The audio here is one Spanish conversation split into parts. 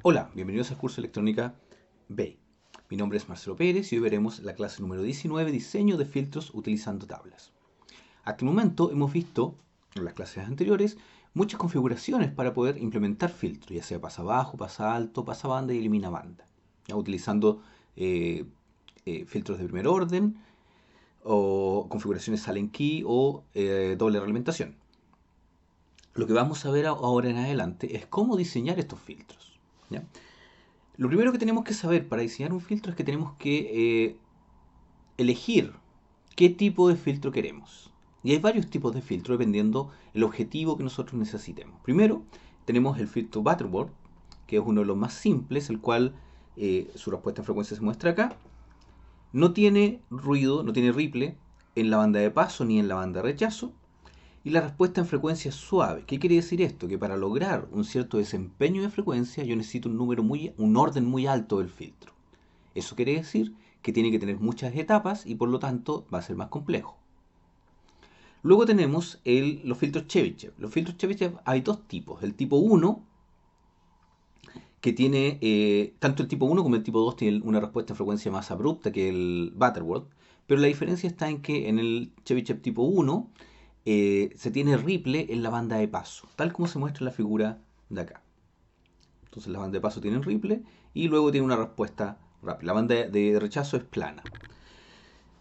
Hola, bienvenidos al curso de Electrónica B. Mi nombre es Marcelo Pérez y hoy veremos la clase número 19, Diseño de filtros utilizando tablas. Hasta el momento hemos visto, en las clases anteriores, muchas configuraciones para poder implementar filtros, ya sea pasa bajo, pasa alto, pasa banda y elimina banda, ya, utilizando eh, filtros de primer orden o configuraciones Allen Key o doble realimentación. Lo que vamos a ver ahora en adelante es cómo diseñar estos filtros, ¿ya? Lo primero que tenemos que saber para diseñar un filtro es que tenemos que elegir qué tipo de filtro queremos. Y hay varios tipos de filtro dependiendo el objetivo que nosotros necesitemos. Primero, tenemos el filtro Butterworth, que es uno de los más simples, el cual su respuesta en frecuencia se muestra acá. No tiene ruido, no tiene ripple en la banda de paso ni en la banda de rechazo. Y la respuesta en frecuencia es suave. ¿Qué quiere decir esto? Que para lograr un cierto desempeño de frecuencia yo necesito un orden muy alto del filtro. Eso quiere decir que tiene que tener muchas etapas y por lo tanto va a ser más complejo. Luego tenemos los filtros Chebyshev. Los filtros Chebyshev hay dos tipos. El tipo 1, que tiene, tanto el tipo 1 como el tipo 2 tienen una respuesta en frecuencia más abrupta que el Butterworth, pero la diferencia está en que en el Chebyshev tipo 1 se tiene ripple en la banda de paso, tal como se muestra en la figura de acá. Entonces la banda de paso tiene ripple y luego tiene una respuesta rápida. La banda de rechazo es plana.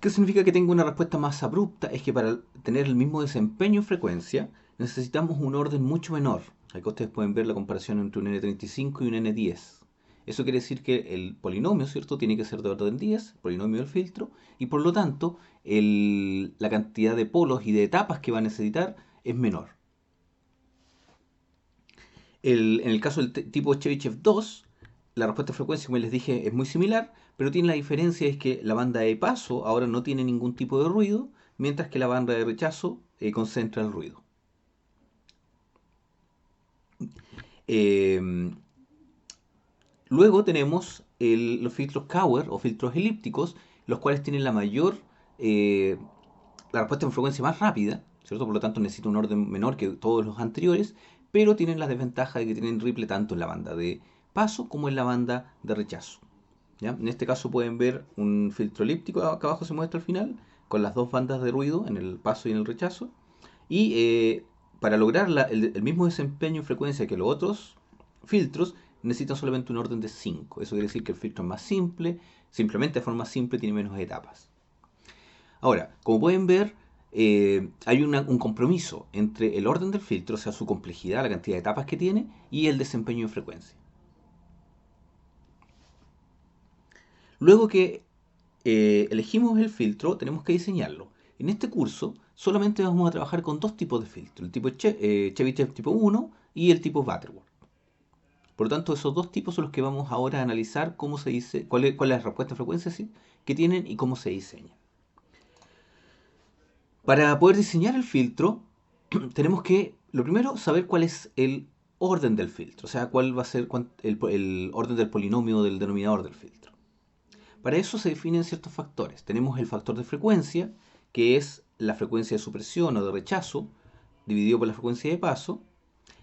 ¿Qué significa que tenga una respuesta más abrupta? Es que para tener el mismo desempeño en frecuencia necesitamos un orden mucho menor. Aquí ustedes pueden ver la comparación entre un N35 y un N10. Eso quiere decir que el polinomio, ¿cierto?, tiene que ser de orden 10, el polinomio del filtro, y por lo tanto la cantidad de polos y de etapas que va a necesitar es menor. En el caso del tipo Chebyshev 2, la respuesta de frecuencia, como les dije, es muy similar, pero tiene la diferencia es que la banda de paso ahora no tiene ningún tipo de ruido, mientras que la banda de rechazo concentra el ruido. Eh, Luego tenemos los filtros Cauer o filtros elípticos, los cuales tienen eh, la respuesta en frecuencia más rápida, ¿cierto? Por lo tanto necesita un orden menor que todos los anteriores, pero tienen la desventaja de que tienen ripple tanto en la banda de paso como en la banda de rechazo. ¿Ya? En este caso pueden ver un filtro elíptico, acá abajo se muestra al final, con las dos bandas de ruido en el paso y en el rechazo. Y para lograr el mismo desempeño en frecuencia que los otros filtros, necesitan solamente un orden de 5. Eso quiere decir que el filtro es más simple, simplemente de forma simple tiene menos etapas. Ahora, como pueden ver, hay un compromiso entre el orden del filtro, o sea, su complejidad, la cantidad de etapas que tiene, y el desempeño en frecuencia. Luego que elegimos el filtro, tenemos que diseñarlo. En este curso solamente vamos a trabajar con dos tipos de filtro, el tipo Chebyshev tipo 1 y el tipo Butterworth. Por lo tanto, esos dos tipos son los que vamos ahora a analizar cómo se dice, cuál es la respuesta de frecuencia que tienen y cómo se diseñan. Para poder diseñar el filtro, tenemos que, lo primero, saber cuál es el orden del filtro, o sea, cuál va a ser el orden del polinomio del denominador del filtro. Para eso se definen ciertos factores. Tenemos el factor de frecuencia, que es la frecuencia de supresión o de rechazo, dividido por la frecuencia de paso,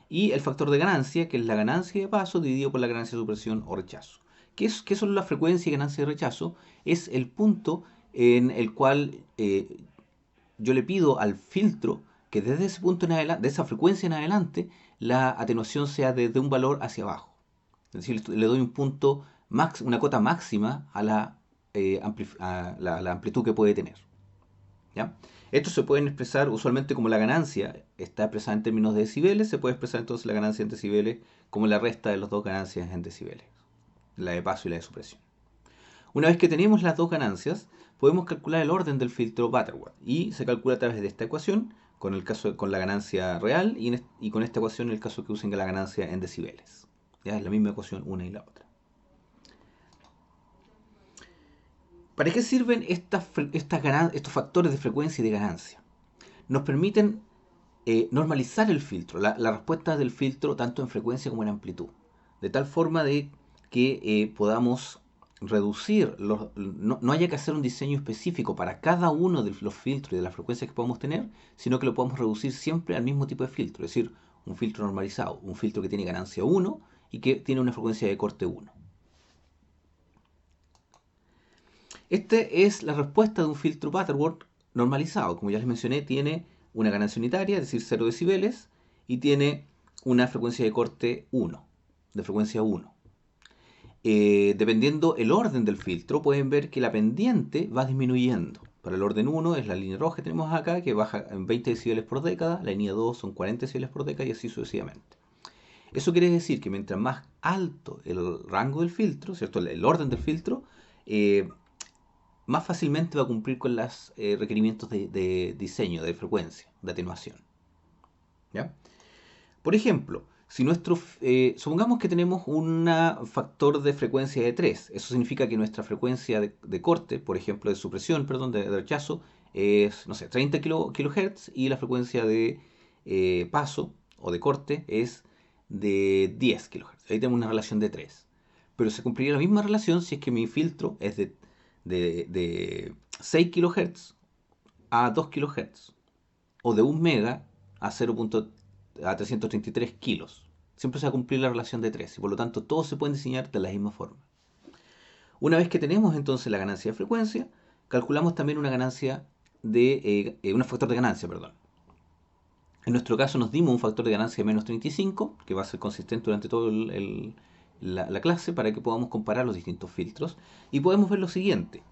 y el factor de ganancia, que es la ganancia de paso dividido por la ganancia de supresión o rechazo. ¿Qué son la frecuencia y ganancia de rechazo? Es el punto en el cual yo le pido al filtro que desde ese punto en adelante, de esa frecuencia en adelante, la atenuación sea desde un valor hacia abajo. Es decir, le doy un punto, una cota máxima a la amplitud que puede tener. ¿Ya? Estos se pueden expresar usualmente como la ganancia, está expresada en términos de decibeles, se puede expresar entonces la ganancia en decibeles como la resta de las dos ganancias en decibeles, la de paso y la de supresión. Una vez que tenemos las dos ganancias, podemos calcular el orden del filtro Butterworth y se calcula a través de esta ecuación con la ganancia real y con esta ecuación en el caso que usen la ganancia en decibeles. ¿Ya? Es la misma ecuación una y la otra. ¿Para qué sirven estos factores de frecuencia y de ganancia? Nos permiten normalizar el filtro, la respuesta del filtro tanto en frecuencia como en amplitud, de tal forma de que podamos reducir, no haya que hacer un diseño específico para cada uno de los filtros y de las frecuencias que podamos tener, sino que lo podamos reducir siempre al mismo tipo de filtro, es decir, un filtro normalizado, un filtro que tiene ganancia 1 y que tiene una frecuencia de corte 1. Esta es la respuesta de un filtro Butterworth normalizado. Como ya les mencioné, tiene una ganancia unitaria, es decir, 0 decibeles, y tiene una frecuencia de corte 1, de frecuencia 1. Dependiendo el orden del filtro, pueden ver que la pendiente va disminuyendo. Para el orden 1 es la línea roja que tenemos acá, que baja en 20 decibeles por década, la línea 2 son 40 decibeles por década y así sucesivamente. Eso quiere decir que mientras más alto el rango del filtro, ¿cierto? El orden del filtro, más fácilmente va a cumplir con los requerimientos de diseño, de frecuencia, de atenuación. ¿Ya? Por ejemplo, si supongamos que tenemos un factor de frecuencia de 3, eso significa que nuestra frecuencia de corte, por ejemplo, de supresión, perdón, de rechazo, es, no sé, 30 kHz y la frecuencia de paso o de corte es de 10 kHz. Ahí tenemos una relación de 3. Pero se cumpliría la misma relación si es que mi filtro es de 6 kHz a 2 kHz o de 1 mega a 333 kilos. Siempre se va a cumplir la relación de 3 y por lo tanto todos se pueden diseñar de la misma forma. Una vez que tenemos entonces la ganancia de frecuencia, calculamos también una ganancia un factor de ganancia, perdón. En nuestro caso nos dimos un factor de ganancia de menos 35, que va a ser consistente durante toda la clase para que podamos comparar los distintos filtros. Y podemos ver lo siguiente.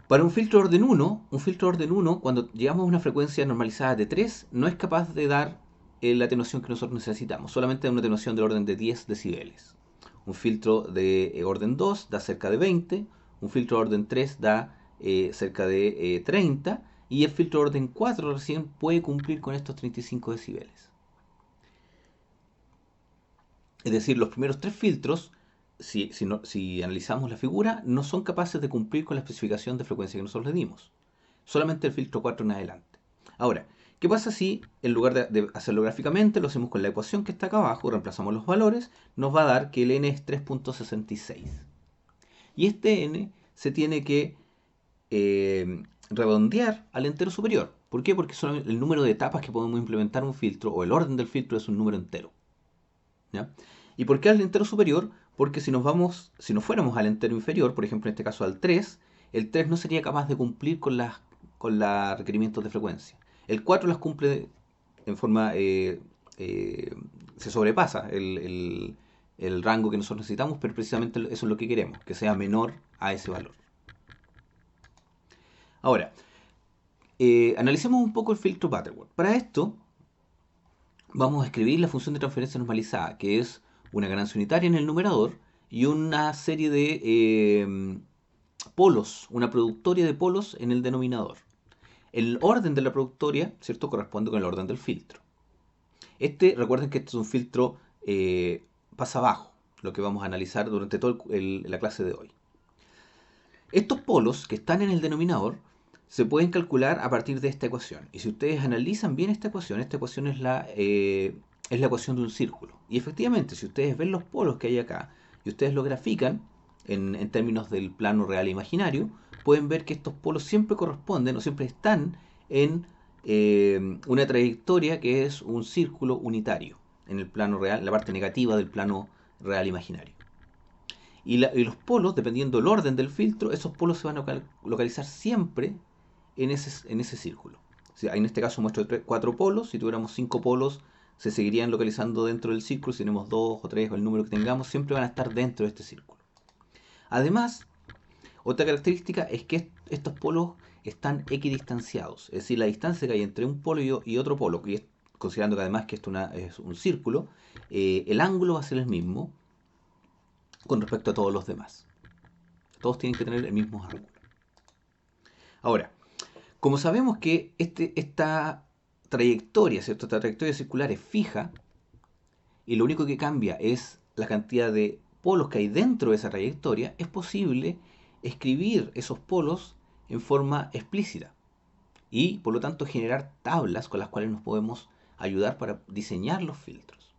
Para un filtro de orden 1, cuando llegamos a una frecuencia normalizada de 3, no es capaz de dar la atenuación que nosotros necesitamos. Solamente da una atenuación del orden de 10 decibeles. Un filtro de orden 2 da cerca de 20. Un filtro de orden 3 da cerca de 30. Y el filtro de orden 4 recién puede cumplir con estos 35 decibeles. Es decir, los primeros 3 filtros, si analizamos la figura, no son capaces de cumplir con la especificación de frecuencia que nosotros le dimos. Solamente el filtro 4 en adelante. Ahora, ¿qué pasa si en lugar de hacerlo gráficamente, lo hacemos con la ecuación que está acá abajo, reemplazamos los valores, nos va a dar que el n es 3.66. Y este n se tiene que redondear al entero superior. ¿Por qué? Porque son el número de etapas que podemos implementar un filtro, o el orden del filtro es un número entero. ¿Ya? ¿Y por qué al entero superior? Porque si nos fuéramos al entero inferior, por ejemplo en este caso al 3, el 3 no sería capaz de cumplir con los requerimientos de frecuencia. El 4 las cumple en forma, se sobrepasa el rango que nosotros necesitamos, pero precisamente eso es lo que queremos, que sea menor a ese valor. Ahora, analicemos un poco el filtro Butterworth. Para esto, vamos a escribir la función de transferencia normalizada, que es una ganancia unitaria en el numerador y una serie de polos, una productoria de polos en el denominador. El orden de la productoria, ¿cierto?, corresponde con el orden del filtro. Recuerden que este es un filtro pasa abajo, lo que vamos a analizar durante toda la clase de hoy. Estos polos que están en el denominador se pueden calcular a partir de esta ecuación. Y si ustedes analizan bien esta ecuación es la ecuación de un círculo. Y efectivamente, si ustedes ven los polos que hay acá y ustedes lo grafican en términos del plano real e imaginario, pueden ver que estos polos siempre corresponden o siempre están en una trayectoria que es un círculo unitario en el plano real, en la parte negativa del plano real imaginario. Y los polos, dependiendo del orden del filtro, esos polos se van a localizar siempre en ese círculo. O sea, en este caso muestro 4 polos. Si tuviéramos 5 polos, se seguirían localizando dentro del círculo. Si tenemos 2 o 3 o el número que tengamos, siempre van a estar dentro de este círculo. Además, otra característica es que estos polos están equidistanciados. Es decir, la distancia que hay entre un polo y otro polo, y considerando que además que esto es un círculo, el ángulo va a ser el mismo con respecto a todos los demás. Todos tienen que tener el mismo ángulo. Ahora, como sabemos que esta trayectoria, ¿cierto?, esta trayectoria circular es fija y lo único que cambia es la cantidad de polos que hay dentro de esa trayectoria, es posible escribir esos polos en forma explícita y por lo tanto generar tablas con las cuales nos podemos ayudar para diseñar los filtros.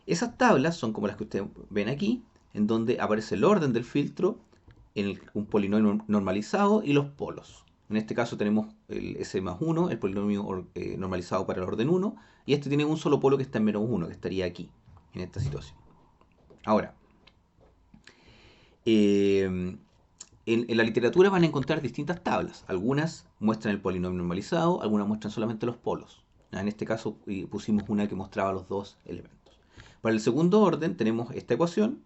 Esas tablas son como las que ustedes ven aquí, en donde aparece el orden del filtro, un polinomio normalizado y los polos. En este caso tenemos el S más 1, el polinomio normalizado para el orden 1, y este tiene un solo polo que está en menos 1, que estaría aquí. en esta situación. Ahora, en la literatura van a encontrar distintas tablas. Algunas muestran el polinomio normalizado, algunas muestran solamente los polos. En este caso pusimos una que mostraba los dos elementos. Para el segundo orden tenemos esta ecuación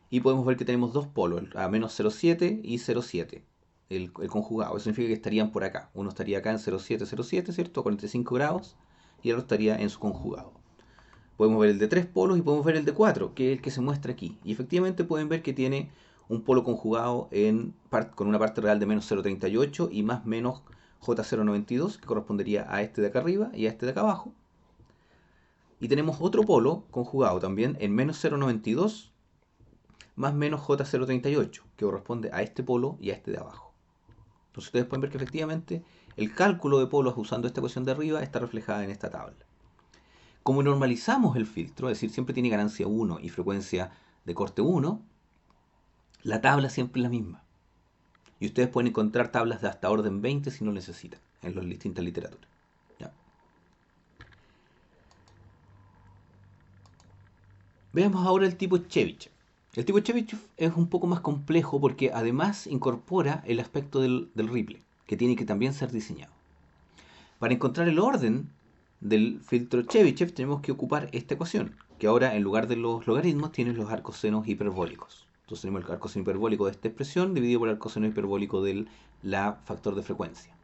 y podemos ver que tenemos dos polos, a menos 0,7 y 0,7, el conjugado. Eso significa que estarían por acá. Uno estaría acá en 0,7, 0,7, ¿cierto? 45 grados, y el otro estaría en su conjugado. Podemos ver el de 3 polos y podemos ver el de 4, que es el que se muestra aquí. Y efectivamente pueden ver que tiene un polo conjugado con una parte real de menos 0,38 y más menos J0,92, que correspondería a este de acá arriba y a este de acá abajo. Y tenemos otro polo conjugado también en menos 0,92 más menos J0,38, que corresponde a este polo y a este de abajo. Entonces ustedes pueden ver que efectivamente el cálculo de polos usando esta ecuación de arriba está reflejada en esta tabla. Como normalizamos el filtro, es decir, siempre tiene ganancia 1 y frecuencia de corte 1, la tabla siempre es la misma. Y ustedes pueden encontrar tablas de hasta orden 20 si no necesitan, en las distintas literaturas. ¿Ya? Veamos ahora el tipo Chebyshev. El tipo Chebyshev es un poco más complejo porque además incorpora el aspecto del Ripley, que tiene que también ser diseñado. Para encontrar el orden del filtro Chebyshev tenemos que ocupar esta ecuación, que ahora en lugar de los logaritmos tiene los arcosenos hiperbólicos. Entonces tenemos el arcoseno hiperbólico de esta expresión dividido por el arcoseno hiperbólico del factor de frecuencia.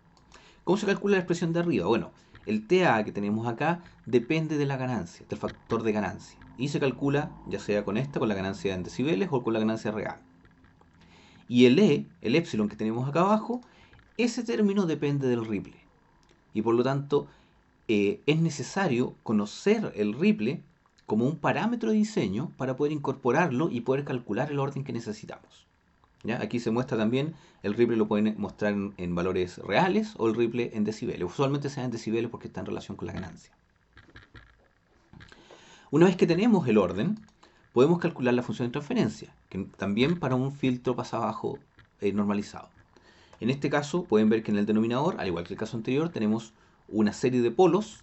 ¿Cómo se calcula la expresión de arriba? Bueno, el TA que tenemos acá depende de la ganancia, del factor de ganancia. Y se calcula ya sea con la ganancia en decibeles o con la ganancia real. Y el E, el epsilon que tenemos acá abajo, ese término depende del Ripley. Y por lo tanto, es necesario conocer el Ripley como un parámetro de diseño para poder incorporarlo y poder calcular el orden que necesitamos. ¿Ya? Aquí se muestra también, el Ripley lo pueden mostrar en valores reales o el Ripley en decibeles. Usualmente se da en decibeles porque está en relación con la ganancia. Una vez que tenemos el orden, podemos calcular la función de transferencia, que también para un filtro pasabajo normalizado. En este caso pueden ver que en el denominador, al igual que el caso anterior, tenemos una serie de polos,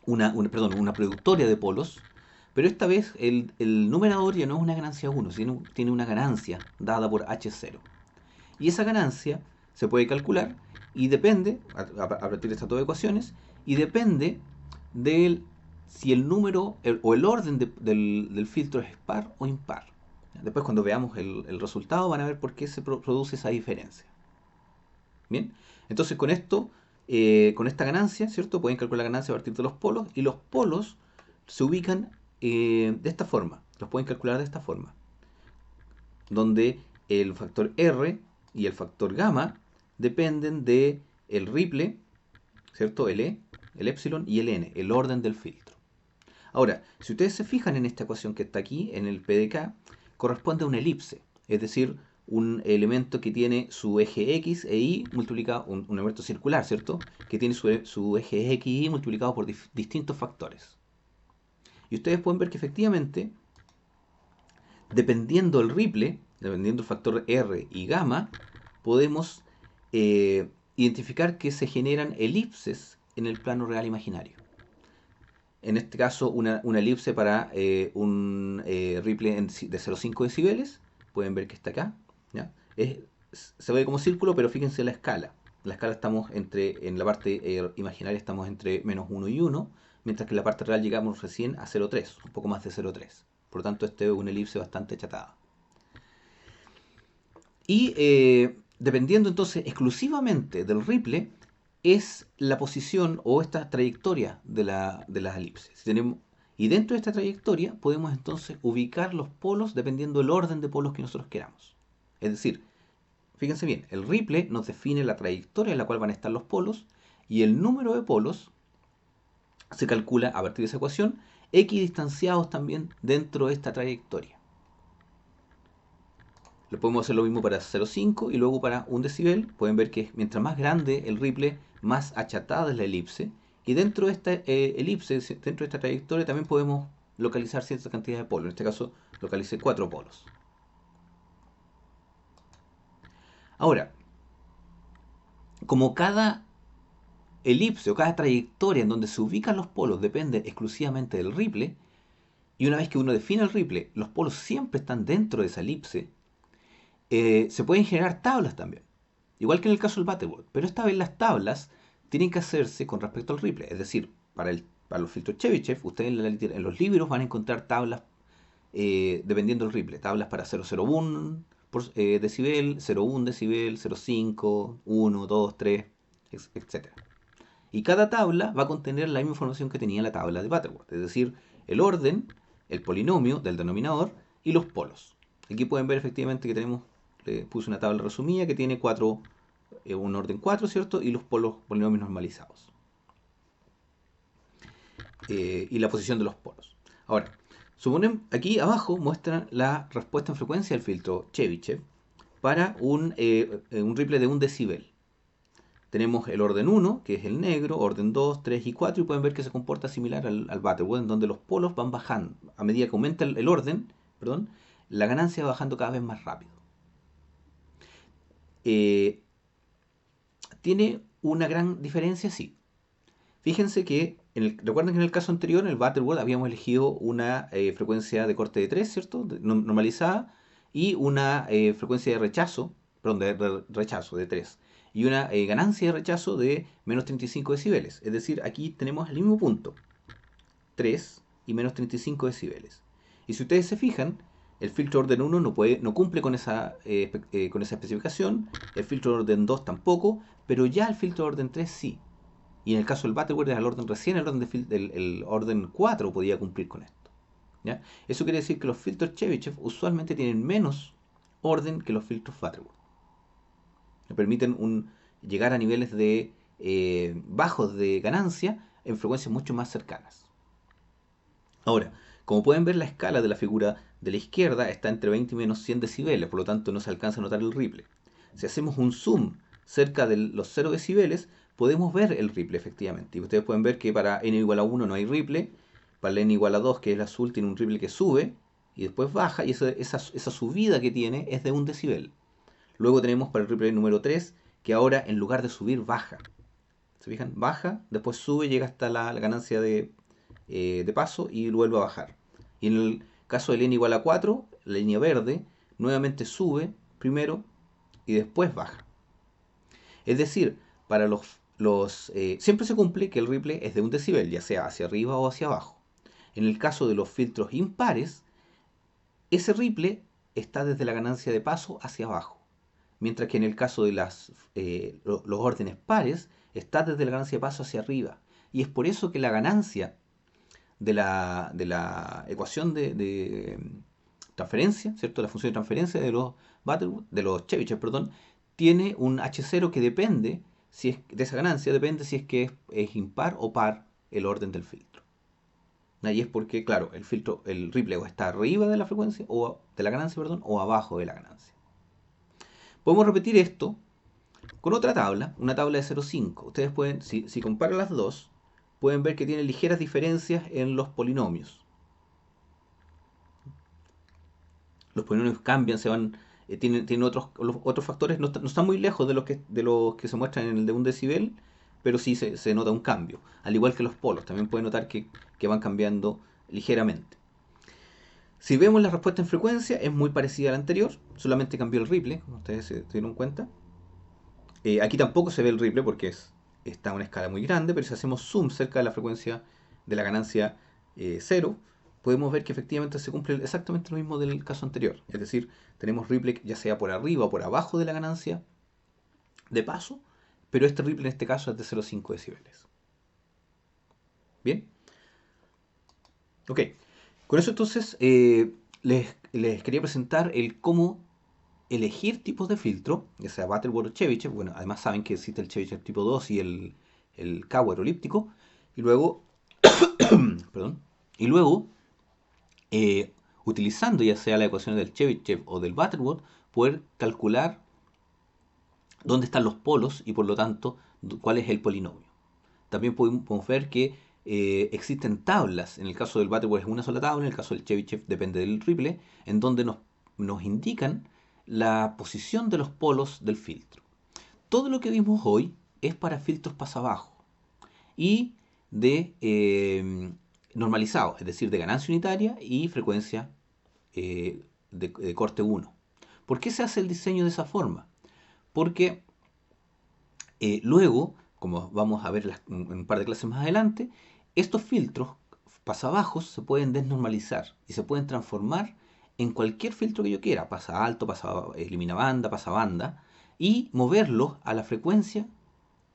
una productoria de polos, pero esta vez el numerador ya no es una ganancia 1, sino tiene una ganancia dada por H0. Y esa ganancia se puede calcular y depende, a partir de estas dos ecuaciones, y depende de si el número o el orden del filtro es par o impar. Después cuando veamos el resultado van a ver por qué se produce esa diferencia. Bien, entonces con esto, con esta ganancia, ¿cierto? Pueden calcular la ganancia a partir de los polos y los polos se ubican de esta forma, los pueden calcular de esta forma, donde el factor R y el factor gamma dependen de el Ripley, ¿cierto? El E, el epsilon y el N, el orden del filtro. Ahora, si ustedes se fijan en esta ecuación que está aquí, en el PDK, corresponde a una elipse, es decir, un elemento que tiene su eje X e Y multiplicado, un elemento circular, ¿cierto? Que tiene su eje X y Y multiplicado por distintos factores. Y ustedes pueden ver que efectivamente, dependiendo el Ripley, dependiendo el factor R y gamma, podemos identificar que se generan elipses en el plano real imaginario. En este caso, una elipse para un Ripley de 0,5 decibeles. Pueden ver que está acá. ¿Ya? Se ve como círculo, pero fíjense la escala. En la escala estamos en la parte imaginaria estamos entre menos 1 y 1, mientras que en la parte real llegamos recién a 0,3, un poco más de 0,3. Por lo tanto, este es una elipse bastante achatada. Y dependiendo entonces exclusivamente del Ripley, es la posición o esta trayectoria de las elipses. Y dentro de esta trayectoria podemos entonces ubicar los polos dependiendo del orden de polos que nosotros queramos. Es decir, fíjense bien, el Ripley nos define la trayectoria en la cual van a estar los polos y el número de polos se calcula a partir de esa ecuación, equidistanciados también dentro de esta trayectoria. Lo podemos hacer lo mismo para 0,5 y luego para 1 decibel. Pueden ver que mientras más grande el Ripley, más achatada es la elipse. Y dentro de esta elipse, dentro de esta trayectoria, también podemos localizar cierta cantidad de polos. En este caso, localicé 4 polos. Ahora, como cada elipse o cada trayectoria en donde se ubican los polos depende exclusivamente del Ripley, y una vez que uno define el ripple, los polos siempre están dentro de esa elipse, se pueden generar tablas también. Igual que en el caso del Butterworth. Pero esta vez las tablas tienen que hacerse con respecto al ripple. Es decir, para los filtros Chebyshev, ustedes en los libros van a encontrar tablas dependiendo del ripple. Tablas para 0,01 decibel, 0,1 decibel, 0,5, 1, 2, 3, etc. Y cada tabla va a contener la misma información que tenía la tabla de Butterworth. Es decir, el orden, el polinomio del denominador y los polos. Aquí pueden ver efectivamente que tenemos, puse una tabla resumida que tiene un orden 4, ¿cierto? Y los polinomios normalizados. Y la posición de los polos. Ahora, suponen, aquí abajo muestra la respuesta en frecuencia del filtro Chebyshev para un ripple de 1 decibel. Tenemos el orden 1, que es el negro, orden 2, 3 y 4, y pueden ver que se comporta similar al Butterworth, en donde los polos van bajando. A medida que aumenta el orden, perdón, la ganancia va bajando cada vez más rápido. ¿Tiene una gran diferencia? Sí. Fíjense que, recuerden que en el caso anterior, en el Butterworth, habíamos elegido una frecuencia de corte de 3, ¿cierto? Normalizada, y una frecuencia de rechazo, perdón, de rechazo de 3, y una ganancia de rechazo de menos 35 decibeles. Es decir, aquí tenemos el mismo punto, 3 y menos 35 decibeles. Y si ustedes se fijan, el filtro orden 1 no cumple con esa especificación, el filtro orden 2 tampoco, pero ya el filtro orden 3 sí. Y en el caso del Butterworth era el orden recién, el orden 4 podía cumplir con esto. ¿Ya? Eso quiere decir que los filtros Chebyshev usualmente tienen menos orden que los filtros Butterworth. Le permiten llegar a niveles bajos de ganancia en frecuencias mucho más cercanas. Ahora, como pueden ver, la escala de la figura de la izquierda está entre 20 y menos 100 decibeles, por lo tanto no se alcanza a notar el ripple. Si hacemos un zoom cerca de los 0 decibeles, podemos ver el ripple efectivamente. Y ustedes pueden ver que para n igual a 1 no hay ripple, para n igual a 2, que es el azul, tiene un ripple que sube y después baja, y esa subida que tiene es de 1 decibel. Luego tenemos para el ripple número 3, que ahora en lugar de subir, baja. ¿Se fijan? Baja, después sube, llega hasta la ganancia de paso y vuelve a bajar. Y en el caso del n igual a 4, la línea verde nuevamente sube primero y después baja. Es decir, para siempre se cumple que el ripple es de 1 decibel, ya sea hacia arriba o hacia abajo. En el caso de los filtros impares, ese ripple está desde la ganancia de paso hacia abajo. Mientras que en el caso de los órdenes pares, está desde la ganancia de paso hacia arriba. Y es por eso que la ganancia de la ecuación de transferencia, ¿cierto? La función de transferencia de los Chebyshev, perdón, tiene un H0 que depende, de esa ganancia, depende si es que es impar o par el orden del filtro. Y es porque, claro, el ripple o está arriba de la frecuencia, o de la ganancia, perdón, o abajo de la ganancia. Podemos repetir esto con otra tabla, una tabla de 0,5. Ustedes pueden, si comparan las dos, pueden ver que tiene ligeras diferencias en los polinomios. Los polinomios cambian, tienen otros factores, no están muy lejos de los que se muestran en el de 1 decibel, pero sí se nota un cambio. Al igual que los polos, también pueden notar que van cambiando ligeramente. Si vemos la respuesta en frecuencia, es muy parecida a la anterior, solamente cambió el ripple, como ustedes se dieron cuenta. Aquí tampoco se ve el ripple porque está a una escala muy grande, pero si hacemos zoom cerca de la frecuencia de la ganancia 0, podemos ver que efectivamente se cumple exactamente lo mismo del caso anterior. Es decir, tenemos ripple ya sea por arriba o por abajo de la ganancia de paso, pero este ripple en este caso es de 0,5 decibeles. ¿Bien? Ok. Con eso entonces les quería presentar el cómo elegir tipos de filtro, ya sea Butterworth o Chebyshev. Bueno, además saben que existe el Chebyshev tipo 2 y el Kauer elíptico. Y luego, perdón, y luego utilizando ya sea la ecuación del Chebyshev o del Butterworth, poder calcular dónde están los polos y por lo tanto cuál es el polinomio. También podemos ver que existen tablas. En el caso del Butterworth es una sola tabla, en el caso del Chebyshev depende del ripple, en donde nos indican la posición de los polos del filtro. Todo lo que vimos hoy es para filtros paso abajo y de normalizados, es decir, de ganancia unitaria y frecuencia de corte 1. ¿Por qué se hace el diseño de esa forma? Porque luego, como vamos a ver en un par de clases más adelante, estos filtros pasabajos se pueden desnormalizar y se pueden transformar en cualquier filtro que yo quiera, pasa alto, elimina banda, pasa banda, y moverlos a la frecuencia,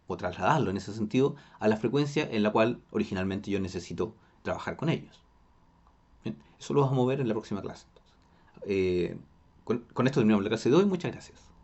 o trasladarlo en ese sentido, a la frecuencia en la cual originalmente yo necesito trabajar con ellos. ¿Bien? Eso lo vamos a mover en la próxima clase. Entonces, con esto terminamos la clase de hoy. Muchas gracias.